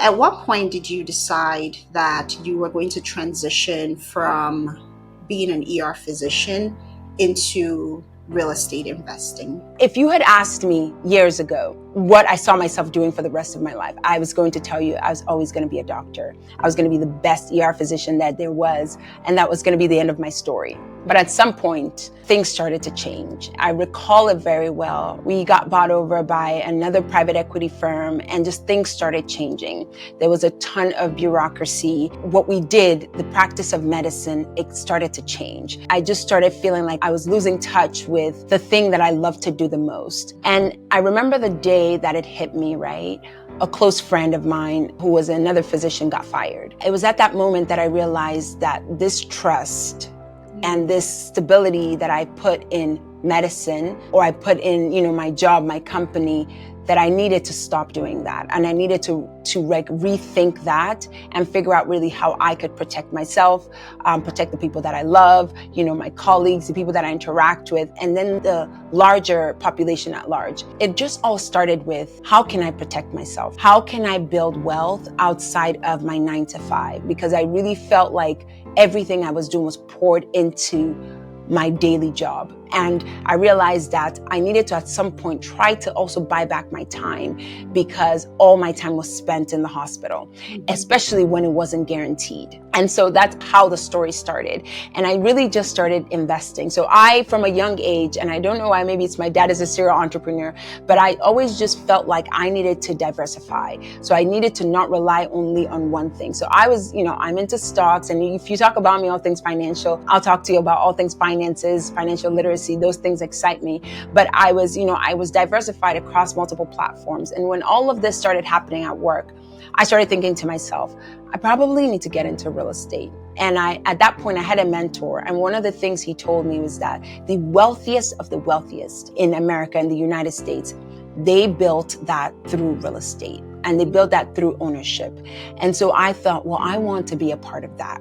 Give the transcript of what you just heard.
at what point did you decide that you were going to transition from being an ER physician into real estate investing? If you had asked me years ago what I saw myself doing for the rest of my life, I was going to tell you I was always going to be a doctor. I was going to be the best ER physician that there was, and that was going to be the end of my story. But at some point, things started to change. I recall it very well. We got bought over by another private equity firm, and just things started changing. There was a ton of bureaucracy. What we did, the practice of medicine, it started to change. I just started feeling like I was losing touch with the thing that I love to do the most. And I remember the day that it hit me, right? A close friend of mine who was another physician got fired. It was at that moment that I realized that this trust and this stability that I put in medicine, or I put in, my job, my company, that I needed to stop doing that. And I needed to rethink that and figure out really how I could protect myself, protect the people that I love, my colleagues, the people that I interact with, and then the larger population at large. It just all started with, how can I protect myself? How can I build wealth outside of my 9 to 5? Because I really felt like everything I was doing was poured into my daily job. And I realized that I needed to at some point try to also buy back my time, because all my time was spent in the hospital, especially when it wasn't guaranteed. And so that's how the story started. And I really just started investing. So I, from a young age, and I don't know why, maybe it's my dad is a serial entrepreneur, but I always just felt like I needed to diversify. So I needed to not rely only on one thing. So I was, I'm into stocks. And if you talk about me, all things financial, I'll talk to you about all things finances, financial literacy. Those things excite me. But I was diversified across multiple platforms. And when all of this started happening at work, I started thinking to myself, I probably need to get into real estate. And at that point, I had a mentor. And one of the things he told me was that the wealthiest of the wealthiest in America, in the United States, they built that through real estate. And they built that through ownership. And so I thought, well, I want to be a part of that.